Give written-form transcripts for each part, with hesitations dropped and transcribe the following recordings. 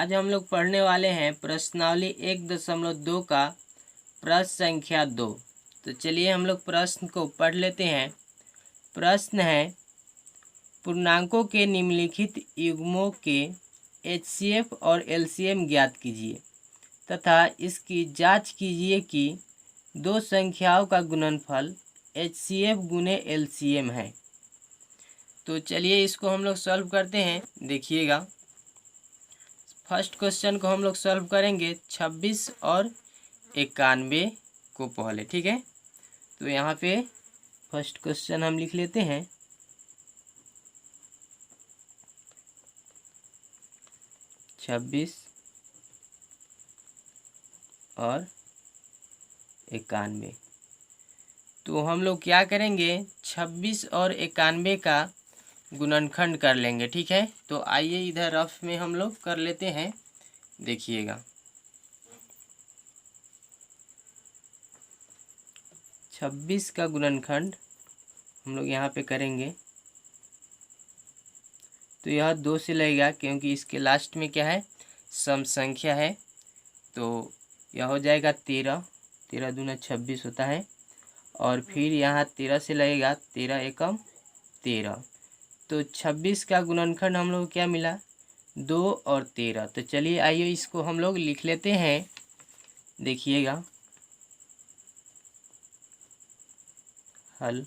आज हम लोग पढ़ने वाले हैं प्रश्नावली 1.2 का प्रश्न संख्या 2। तो चलिए हम लोग प्रश्न को पढ़ लेते हैं। प्रश्न है, पूर्णांकों के निम्नलिखित युग्मों के HCF और LCM ज्ञात कीजिए तथा इसकी जांच कीजिए कि दो संख्याओं का गुणनफल HCF गुने LCM है। तो चलिए इसको हम लोग सॉल्व करते हैं। देखिएगा, फर्स्ट क्वेश्चन को हम लोग सॉल्व करेंगे 26 और 91 को पहले, ठीक है। तो यहाँ पे फर्स्ट क्वेश्चन हम लिख लेते हैं। 26 और 91। तो हम लोग क्या करेंगे, 26 और 91 का गुणनखंड कर लेंगे, ठीक है। तो आइए इधर रफ में हम लोग कर लेते हैं। देखिएगा, 26 का गुणनखंड हम लोग यहाँ पे करेंगे तो यह 2 से लगेगा, क्योंकि इसके लास्ट में क्या है, सम संख्या है। तो यह हो जाएगा 13, 13 दूना 26 होता है। और फिर यहाँ 13 से लगेगा, 13 एकम 13। तो 26 का गुणनखंड हम लोग क्या मिला, 2 और 13। तो चलिए आइए इसको हम लोग लिख लेते हैं। देखिएगा, हल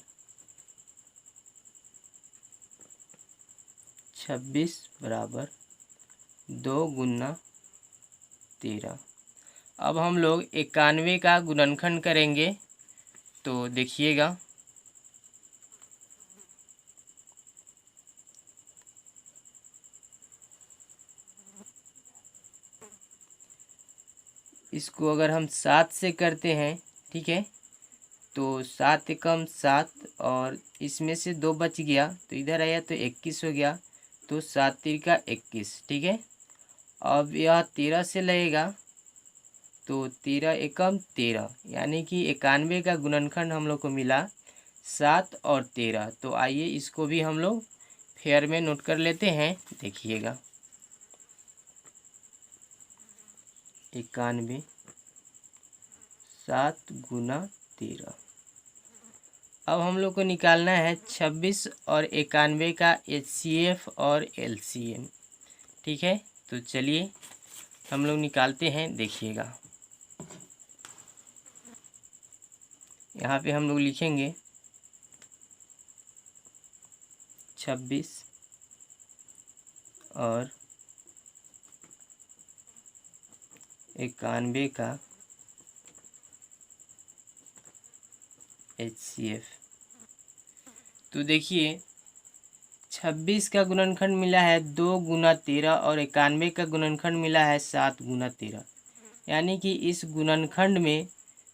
26 बराबर 2 गुना 13। अब हम लोग 91 का गुणनखंड करेंगे। तो देखिएगा, इसको अगर हम 7 से करते हैं, ठीक है, तो 7 एकम 7 और इसमें से 2 बच गया तो इधर आया तो 21 हो गया। तो 7 तिरका 21, ठीक है। अब यह 13 से लगेगा तो 13 एकम 13, यानी कि 91 का गुणनखंड हम लोग को मिला 7 और 13। तो आइए इसको भी हम लोग फेयर में नोट कर लेते हैं। देखिएगा, 91 7 गुना 13। अब हम लोग को निकालना है 26 और 91 का HCF और LCM, ठीक है। तो चलिए हम लोग निकालते हैं। देखिएगा, यहाँ पे हम लोग लिखेंगे 26 और 91 का HCF। तो देखिए, 26 का गुणनखंड मिला है 2 गुना 13 और 91 का गुणनखंड मिला है 7 गुना 13। यानी कि इस गुणनखंड में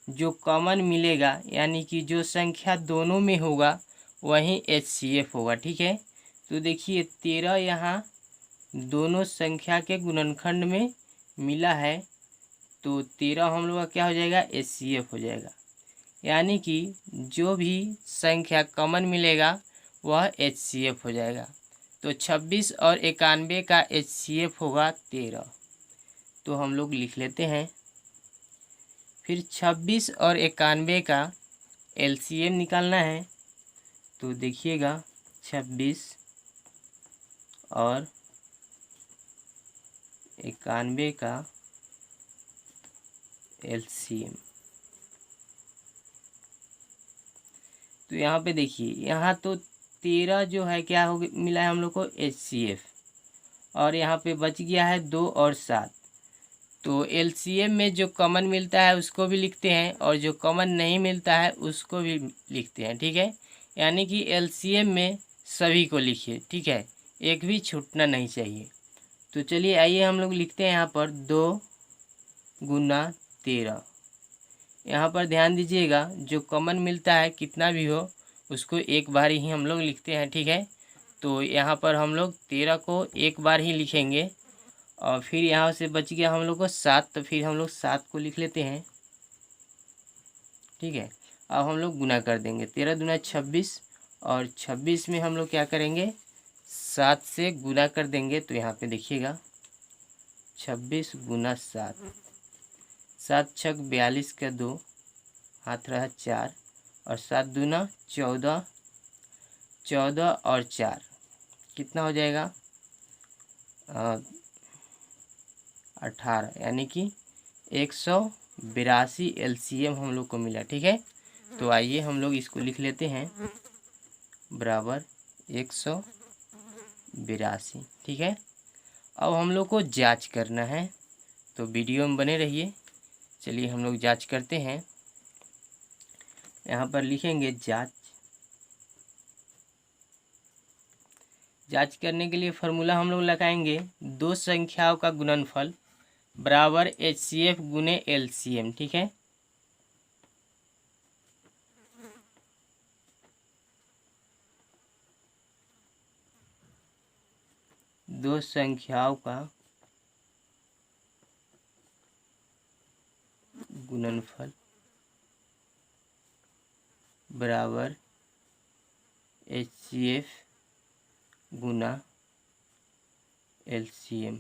जो कॉमन मिलेगा, यानी कि जो संख्या दोनों में होगा वही HCF होगा, ठीक है। तो देखिए, 13 यहाँ दोनों संख्या के गुणनखंड में मिला है तो 13 हम लोग का क्या हो जाएगा, HCF हो जाएगा। यानी कि जो भी संख्या कॉमन मिलेगा वह HCF हो जाएगा। तो 26 और 91 का HCF होगा 13। तो हम लोग लिख लेते हैं। फिर 26 और 91 का LCM निकालना है। तो देखिएगा, 26 और 91 का LCM। तो यहाँ पे देखिए, यहाँ तो 13 जो है क्या हो मिला है हम लोग को HCF, और यहाँ पे बच गया है 2 और 7। तो LCM में जो कॉमन मिलता है उसको भी लिखते हैं और जो कॉमन नहीं मिलता है उसको भी लिखते हैं, ठीक है। यानी कि LCM में सभी को लिखिए, ठीक है, एक भी छूटना नहीं चाहिए। तो चलिए आइए हम लोग लिखते हैं यहाँ पर 2 गुना 13। यहाँ पर ध्यान दीजिएगा, जो कॉमन मिलता है कितना भी हो उसको एक बार ही हम लोग लिखते हैं, ठीक है। तो यहाँ पर हम लोग 13 को एक बार ही लिखेंगे और फिर यहाँ से बच गया हम लोग को 7, तो फिर हम लोग 7 को लिख लेते हैं, ठीक है। अब हम लोग गुना कर देंगे, 13 दूना 26 और 26 में हम लोग क्या करेंगे, 7 से गुना कर देंगे। तो यहाँ पे देखिएगा, 26 गुना 7, 7 छक 42 का 2, हाथ रहा 4 और 7 दूना 14, 14 और 4 कितना हो जाएगा 18, यानी कि 182 LCM हम लोग को मिला। ठीक है, तो आइए हम लोग इसको लिख लेते हैं बराबर 182। ठीक है, अब हम लोग को जांच करना है, तो वीडियो में बने रहिए। चलिए हम लोग जांच करते हैं। यहाँ पर लिखेंगे जांच। जांच करने के लिए फॉर्मूला हम लोग लगाएंगे, दो संख्याओं का गुणनफल बराबर HCF गुने LCM। ठीक है, दो संख्याओं का गुणनफल बराबर HCF गुना LCM।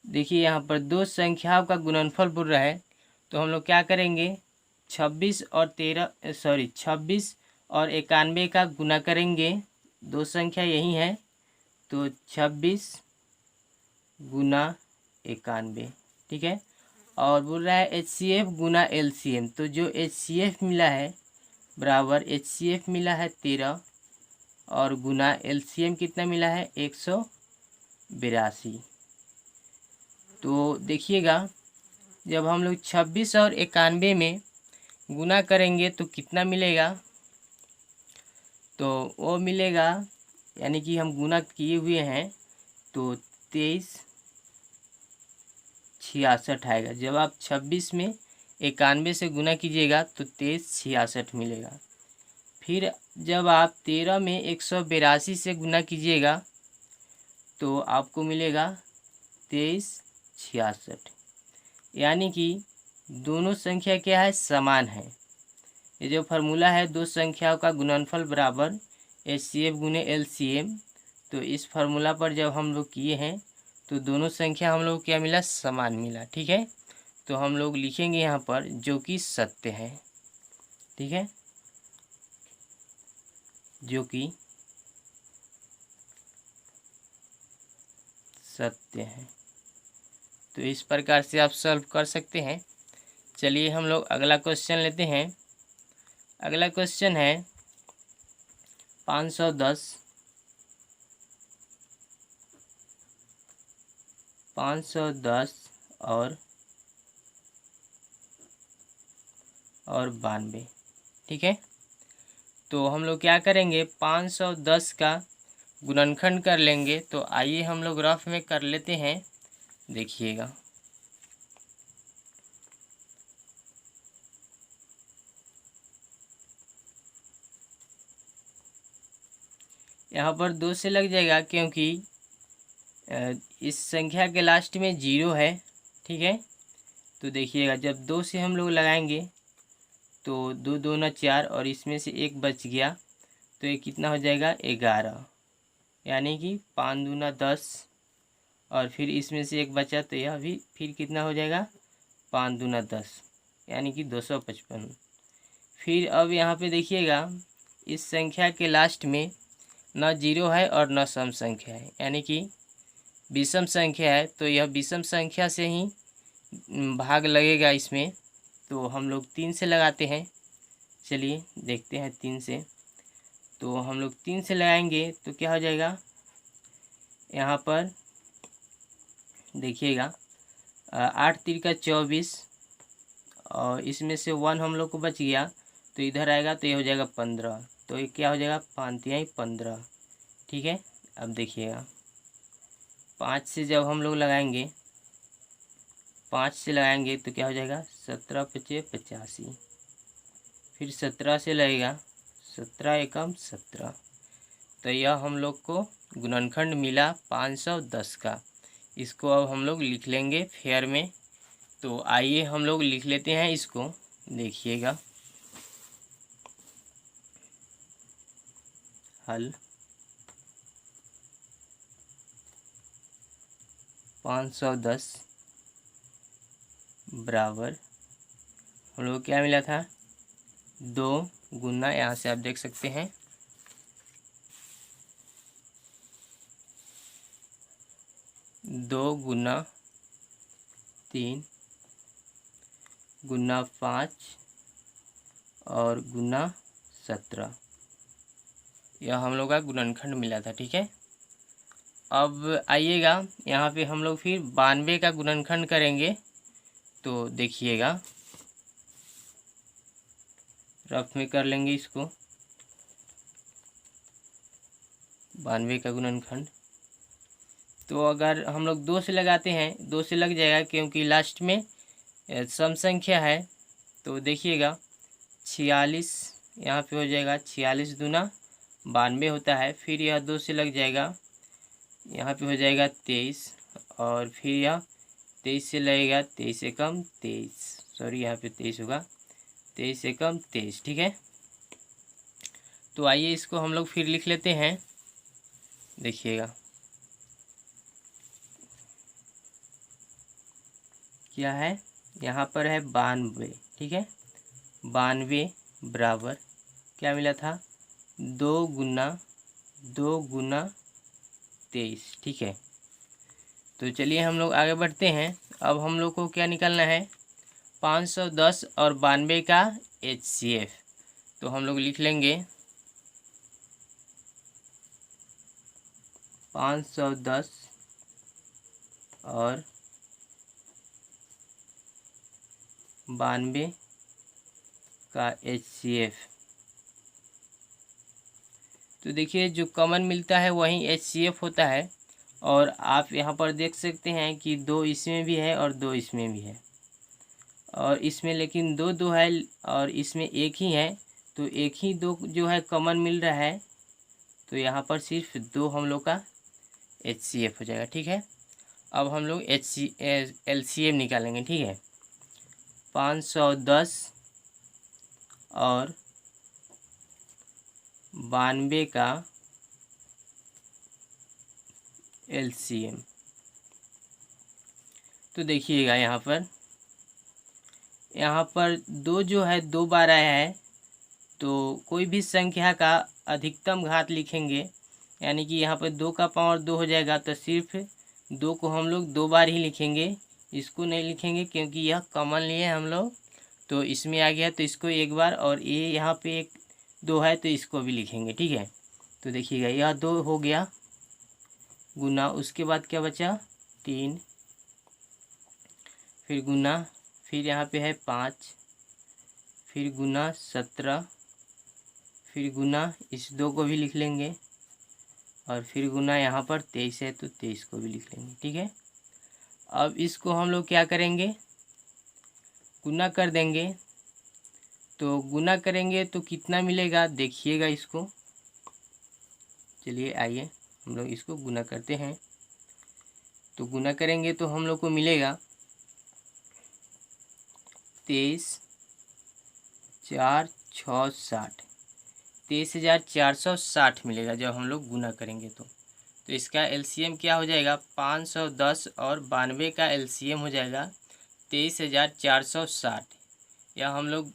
देखिए यहाँ पर दो संख्याओं का गुणनफल बोल रहा है, तो हम लोग क्या करेंगे 26 और 91 का गुना करेंगे। दो संख्या यही है, तो 26 गुना 91। ठीक है, और बोल रहा है HCF गुना LCM, तो जो HCF मिला है बराबर HCF मिला है 13 और गुना LCM कितना मिला है 182। तो देखिएगा जब हम लोग 26 और 91 में गुना करेंगे तो कितना मिलेगा, तो वो मिलेगा, यानी कि हम गुना किए हुए हैं तो 2366 आएगा। जब आप 26 में 91 से गुना कीजिएगा तो 2366 मिलेगा। फिर जब आप 13 में 182 से गुना कीजिएगा तो आपको मिलेगा 2366, यानी कि दोनों संख्या क्या है समान है। ये जो फार्मूला है दो संख्याओं का गुणनफल बराबर HCF गुने LCM, तो इस फार्मूला पर जब हम लोग किए हैं तो दोनों संख्या हम लोग क्या मिला समान मिला। ठीक है, तो हम लोग लिखेंगे यहाँ पर जो कि सत्य है। ठीक है, जो कि सत्य है। तो इस प्रकार से आप सॉल्व कर सकते हैं। चलिए हम लोग अगला क्वेश्चन लेते हैं। अगला क्वेश्चन है 510 और 92। ठीक है, तो हम लोग क्या करेंगे 510 का गुणनखंड कर लेंगे। तो आइए हम लोग रफ में कर लेते हैं, देखिएगा। यहाँ पर 2 से लग जाएगा क्योंकि इस संख्या के लास्ट में 0 है। ठीक है, तो देखिएगा जब 2 से हम लोग लगाएंगे तो 2 दूना 4 और इसमें से 1 बच गया, तो ये कितना हो जाएगा 11, यानी कि 5 दूना 10 और फिर इसमें से 1 बचा तो यह भी फिर कितना हो जाएगा 5 दूना 10, यानी कि 255। फिर अब यहाँ पे देखिएगा इस संख्या के लास्ट में न 0 है और न सम संख्या है, यानी कि विषम संख्या है, तो यह विषम संख्या से ही भाग लगेगा इसमें। तो हम लोग 3 से लगाते हैं। चलिए देखते हैं 3 से। तो हम लोग 3 से लगाएंगे तो क्या हो जाएगा, यहाँ पर देखिएगा 8 3 का 24 और इसमें से 1 हम लोग को बच गया, तो इधर आएगा तो ये हो जाएगा 15, तो ये क्या हो जाएगा 5 तिहाई 15। ठीक है, अब देखिएगा 5 से जब हम लोग लगाएंगे 5 से लगाएंगे तो क्या हो जाएगा 17 पचे 85, फिर 17 से लगेगा 17 एकम 17, तो यह हम लोग को गुणनखंड मिला 510 का। इसको अब हम लोग लिख लेंगे फेयर में। तो आइए हम लोग लिख लेते हैं इसको, देखिएगा। हल 510 बराबर हम लोग को क्या मिला था 2 गुना, यहाँ से आप देख सकते हैं 2 गुना 3 गुना 5 और गुना 17, यह हम लोग का गुणनखंड मिला था। ठीक है, अब आइएगा यहाँ पे हम लोग फिर 92 का गुणनखंड करेंगे। तो देखिएगा, रफ में कर लेंगे इसको 92 का गुणनखंड। तो अगर हम लोग 2 से लगाते हैं 2 से लग जाएगा, क्योंकि लास्ट में सम संख्या है। तो देखिएगा 46 यहाँ पे हो जाएगा, 46 दूना 92 होता है। फिर यह 2 से लग जाएगा, यहाँ पे हो जाएगा 23, और फिर यह 23 से लगेगा, 23 से कम 23, सॉरी यहाँ पे 23 होगा, 23 से कम 23। ठीक है, तो आइए इसको हम लोग फिर लिख लेते हैं। देखिएगा क्या है, यहाँ पर है 92। ठीक है, 92 बराबर क्या मिला था 2 गुना 23। ठीक है, तो चलिए हम लोग आगे बढ़ते हैं। अब हम लोग को क्या निकालना है 510 और 92 का HCF। तो हम लोग लिख लेंगे 510 और 92 का HCF। तो देखिए जो कॉमन मिलता है वही HCF होता है। और आप यहाँ पर देख सकते हैं कि 2 इसमें भी है और 2 इसमें भी है, और इसमें लेकिन 2 है और इसमें 1 ही है। तो एक ही 2 जो है कॉमन मिल रहा है, तो यहाँ पर सिर्फ 2 हम लोग का HCF हो जाएगा। ठीक है, अब हम लोग LCM निकालेंगे। ठीक है, 510 और 92 का LCM। तो देखिएगा यहाँ पर 2 जो है 2 बार आया है, तो कोई भी संख्या का अधिकतम घात लिखेंगे, यानी कि यहाँ पर 2 का पावर 2 हो जाएगा, तो सिर्फ 2 को हम लोग 2 बार ही लिखेंगे, इसको नहीं लिखेंगे, क्योंकि यह कॉमन लिए हम लोग। तो इसमें आ गया तो इसको 1 बार, और ये यहाँ पे 2 है तो इसको भी लिखेंगे। ठीक है, तो देखिएगा यह 2 हो गया गुना, उसके बाद क्या बचा 3, फिर गुना, फिर यहाँ पे है 5, फिर गुना 17, फिर गुना इस 2 को भी लिख लेंगे, और फिर गुना यहाँ पर 23 है तो 23 को भी लिख लेंगे। ठीक है, अब इसको हम लोग क्या करेंगे गुना कर देंगे। तो गुना करेंगे तो कितना मिलेगा देखिएगा इसको। चलिए आइए हम लोग इसको गुना करते हैं। तो गुना करेंगे तो हम लोग को मिलेगा 23 4 6 60, 23,460 मिलेगा जब हम लोग गुना करेंगे। तो इसका LCM क्या हो जाएगा 510 और 92 का LCM हो जाएगा 23,460। या हम लोग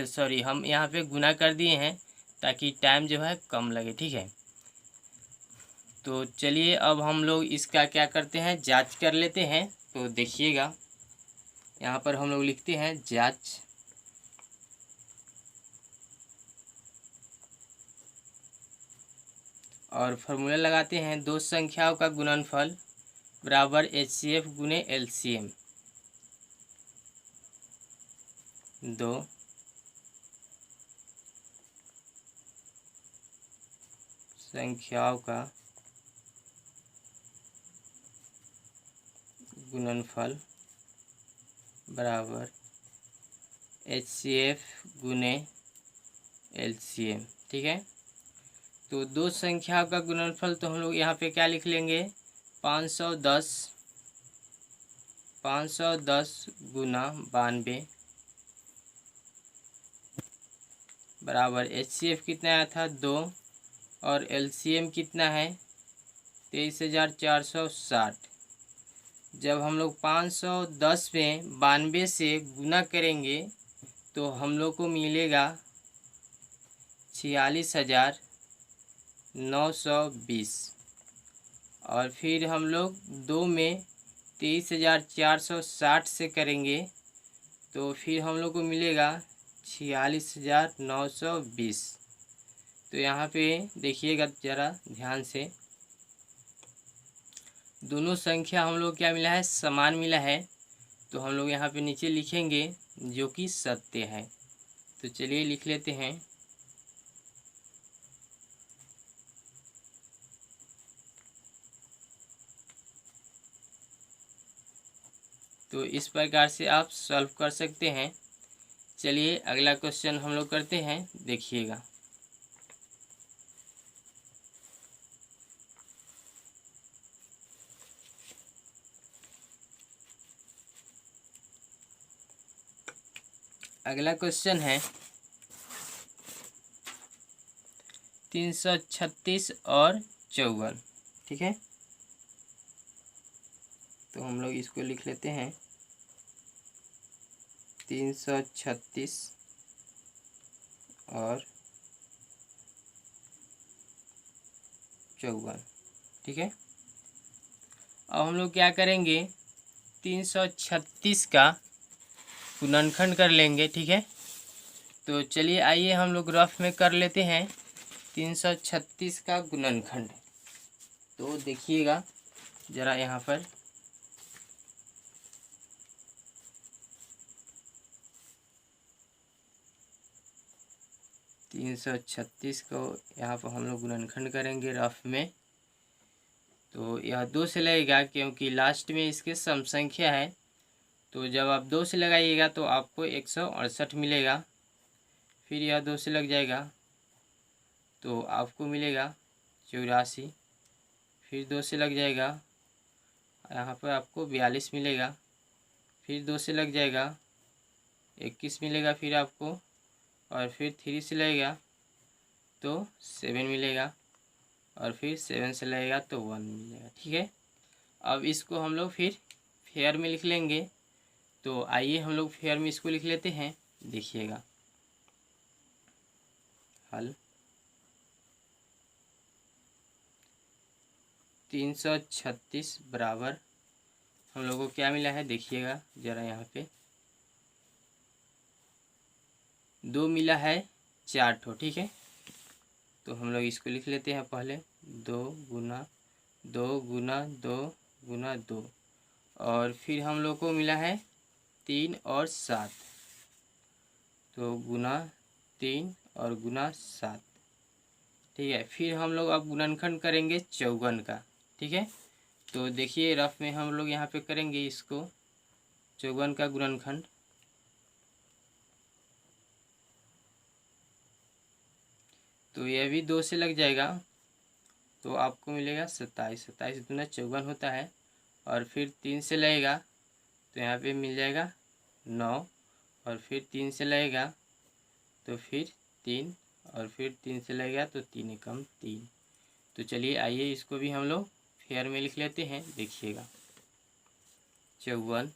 सॉरी हम यहाँ पे गुना कर दिए हैं ताकि टाइम जो है कम लगे। ठीक है, तो चलिए अब हम लोग इसका क्या करते हैं जांच कर लेते हैं। तो देखिएगा यहाँ पर हम लोग लिखते हैं जांच, और फॉर्मूला लगाते हैं 2 संख्याओं का गुणनफल बराबर HCF गुने LCM। 2 संख्याओं का गुणनफल बराबर HCF गुने LCM। ठीक है, तो 2 संख्याओं का गुणनफल तो हम लोग यहाँ पे क्या लिख लेंगे 510 गुना 92 बराबर HCF कितना आया था 2, और LCM कितना है 23,460। जब हम लोग 510 में 92 से गुना करेंगे तो हम लोग को मिलेगा 46,920। और फिर हम लोग 2 में 23,460 से करेंगे तो फिर हम लोग को मिलेगा 46,920। तो यहाँ पे देखिएगा ज़रा ध्यान से, दोनों संख्या हम लोग क्या मिला है, समान मिला है। तो हम लोग यहाँ पे नीचे लिखेंगे जो कि सत्य है। तो चलिए लिख लेते हैं। तो इस प्रकार से आप सॉल्व कर सकते हैं। चलिए अगला क्वेश्चन हम लोग करते हैं, देखिएगा। अगला क्वेश्चन है 336 और 54। ठीक है, तो हम लोग इसको लिख लेते हैं 336 और 54। ठीक है, अब हम लोग क्या करेंगे, 336 का गुणनखंड कर लेंगे। ठीक है, तो चलिए आइए हम लोग रफ में कर लेते हैं 336 का गुणनखंड। तो देखिएगा ज़रा यहाँ पर, तीन सौ छत्तीस को यहाँ पर हम लोग गुणनखंड करेंगे रफ में। तो यह 2 से लगेगा क्योंकि लास्ट में इसके सम संख्या है। तो जब आप 2 से लगाइएगा तो आपको 168 मिलेगा। फिर यह 2 से लग जाएगा तो आपको मिलेगा 84। फिर 2 से लग जाएगा, यहाँ पर आपको 42 मिलेगा। फिर 2 से लग जाएगा 21 मिलेगा फिर आपको। और फिर 3 से लगेगा तो 7 मिलेगा। और फिर 7 से लगेगा तो 1 मिलेगा। ठीक है, अब इसको हम लोग फिर फेयर में लिख लेंगे। तो आइए हम लोग फेयर में इसको लिख लेते हैं, देखिएगा। हल 336 बराबर हम लोगों को क्या मिला है, देखिएगा ज़रा यहाँ पे 2 मिला है 4 ठो। ठीक है, तो हम लोग इसको लिख लेते हैं पहले 2 गुना 2 गुना 2 गुना 2। और फिर हम लोग को मिला है 3 और 7, तो गुना 3 और गुना 7। ठीक है, फिर हम लोग अब गुणनखंड करेंगे 54 का। ठीक है, तो देखिए रफ में हम लोग यहाँ पे करेंगे इसको 54 का गुणनखंड। तो यह भी 2 से लग जाएगा तो आपको मिलेगा 27। 27 दूना 54 होता है। और फिर 3 से लगेगा तो यहाँ पे मिल जाएगा 9। और फिर 3 से लगेगा तो फिर 3। और फिर 3 से लगेगा तो 3 एकम 3। तो चलिए आइए इसको भी हम लोग फेयर में लिख लेते हैं, देखिएगा 54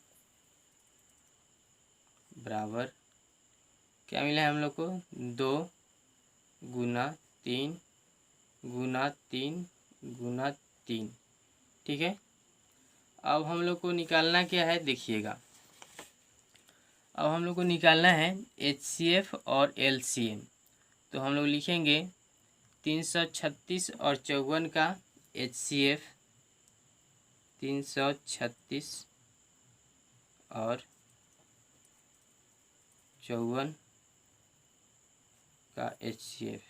बराबर क्या मिला है हम लोग को, 2 गुना 3 गुना 3 गुना 3। ठीक है, अब हम लोग को निकालना क्या है, देखिएगा। अब हम लोग को निकालना है HCF और LCM। तो हम लोग लिखेंगे 336 और 54 का HCF, 336 और 54 का HCF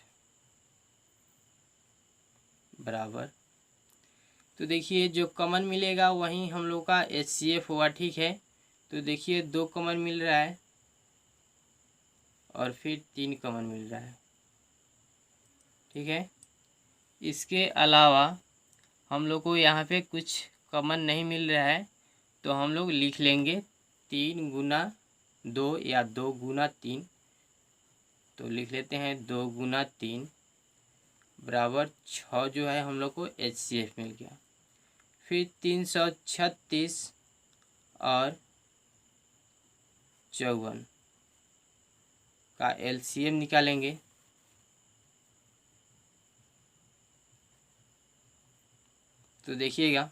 बराबर, तो देखिए जो कॉमन मिलेगा वहीं हम लोग का HCF होगा। ठीक है, तो देखिए 2 कॉमन मिल रहा है और फिर 3 कॉमन मिल रहा है। ठीक है, इसके अलावा हम लोग को यहाँ पे कुछ कॉमन नहीं मिल रहा है तो हम लोग लिख लेंगे 3 गुना 2 या 2 गुना 3। तो लिख लेते हैं 2 गुना 3 बराबर 6 जो है हम लोग को HCF मिल गया। फिर 336 और 54 का एलसीएम निकालेंगे। तो देखिएगा,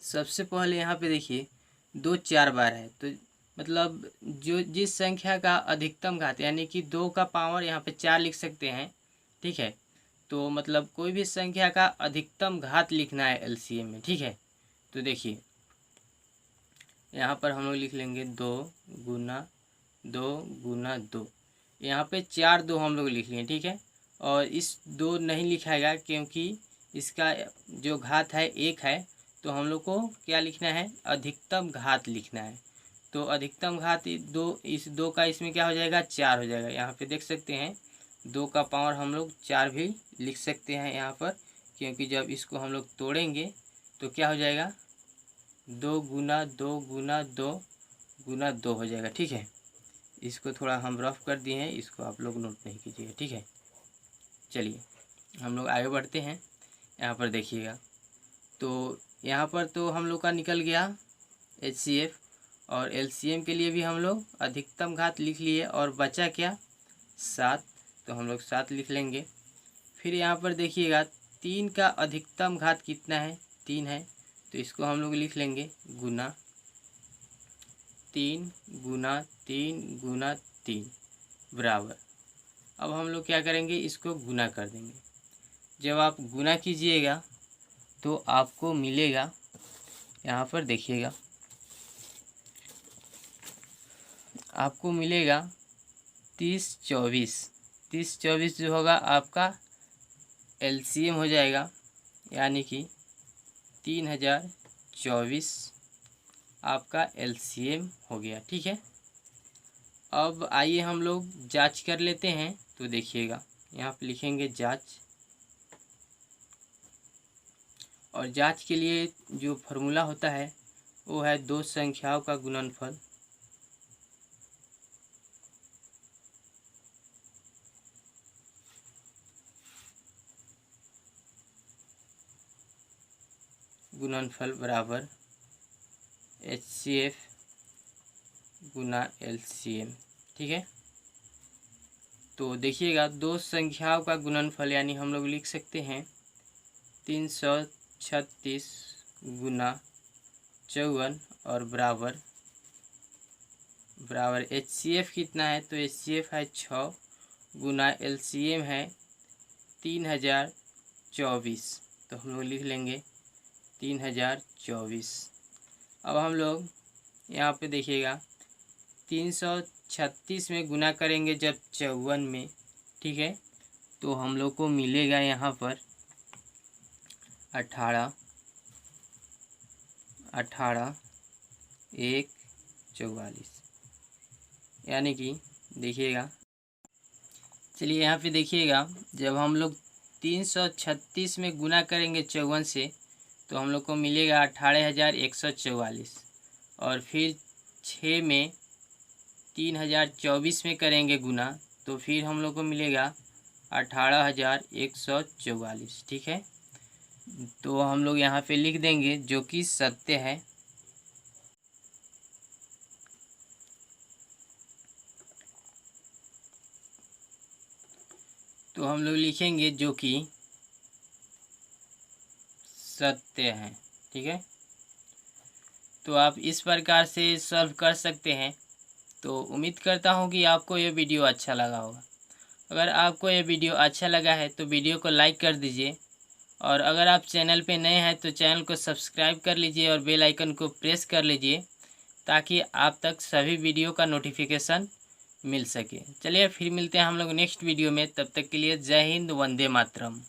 सबसे पहले यहाँ पे देखिए 2 4 बार है, तो मतलब जो जिस संख्या का अधिकतम घात यानी कि 2 का पावर यहाँ पे 4 लिख सकते हैं, ठीक है। तो मतलब कोई भी संख्या का अधिकतम घात लिखना है एलसीएम में, ठीक है। तो देखिए यहाँ पर हम लोग लिख लेंगे 2 गुना 2 गुना 2। यहाँ पे 4 2 हम लोग लिख लिए, ठीक है। और इस 2 नहीं लिखाएगा क्योंकि इसका जो घात है 1 है, तो हम लोग को क्या लिखना है, अधिकतम घात लिखना है। तो अधिकतम घात 2, इस 2 का इसमें क्या हो जाएगा, 4 हो जाएगा। यहाँ पे देख सकते हैं 2 का पावर हम लोग 4 भी लिख सकते हैं यहाँ पर, क्योंकि जब इसको हम लोग तोड़ेंगे तो क्या हो जाएगा, 2 गुना 2 गुना 2 गुना 2 हो जाएगा, ठीक है। इसको थोड़ा हम रफ कर दिए हैं, इसको आप लोग नोट नहीं कीजिएगा, ठीक है। चलिए हम लोग आगे बढ़ते हैं। यहाँ पर देखिएगा, तो यहाँ पर तो हम लोग का निकल गया HCF, और LCM के लिए भी हम लोग अधिकतम घात लिख लिए, और बचा क्या, 7। तो हम लोग 7 लिख लेंगे। फिर यहाँ पर देखिएगा 3 का अधिकतम घात कितना है, 3 है। तो इसको हम लोग लिख लेंगे गुना 3 गुना 3 गुना 3 बराबर। अब हम लोग क्या करेंगे, इसको गुना कर देंगे। जब आप गुना कीजिएगा तो आपको मिलेगा, यहाँ पर देखिएगा आपको मिलेगा 30 24। 30 24 जो होगा आपका एलसीएम हो जाएगा, यानी कि 3024 आपका एलसीएम हो गया, ठीक है। अब आइए हम लोग जांच कर लेते हैं। तो देखिएगा यहाँ पे लिखेंगे जांच, और जांच के लिए जो फॉर्मूला होता है वो है 2 संख्याओं का गुणनफल बराबर HCF गुना LCM, ठीक है। तो देखिएगा 2 संख्याओं का गुणनफल यानी हम लोग लिख सकते हैं 336 गुना 54 और बराबर HCF कितना है, तो HCF है 6 गुना LCM है 3024। तो हम लोग लिख लेंगे 3024। अब हम लोग यहाँ पे देखिएगा 336 में गुना करेंगे जब 54 में, ठीक है। तो हम लोग को मिलेगा यहाँ पर 18 1 44, यानी कि देखिएगा, चलिए यहाँ पे देखिएगा जब हम लोग 336 में गुना करेंगे 54 से, तो हम लोग को मिलेगा 18,144। और फिर 6 में 3024 में करेंगे गुना, तो फिर हम लोग को मिलेगा 18,144, ठीक है। तो हम लोग यहाँ पे लिख देंगे जो कि सत्य है। तो हम लोग लिखेंगे जो कि सत्य है, ठीक है। तो आप इस प्रकार से सॉल्व कर सकते हैं। तो उम्मीद करता हूँ कि आपको यह वीडियो अच्छा लगा होगा। अगर आपको यह वीडियो अच्छा लगा है तो वीडियो को लाइक कर दीजिए, और अगर आप चैनल पे नए हैं तो चैनल को सब्सक्राइब कर लीजिए और बेल आइकन को प्रेस कर लीजिए, ताकि आप तक सभी वीडियो का नोटिफिकेशन मिल सके। चलिए फिर मिलते हैं हम लोग नेक्स्ट वीडियो में, तब तक के लिए जय हिंद, वंदे मातरम।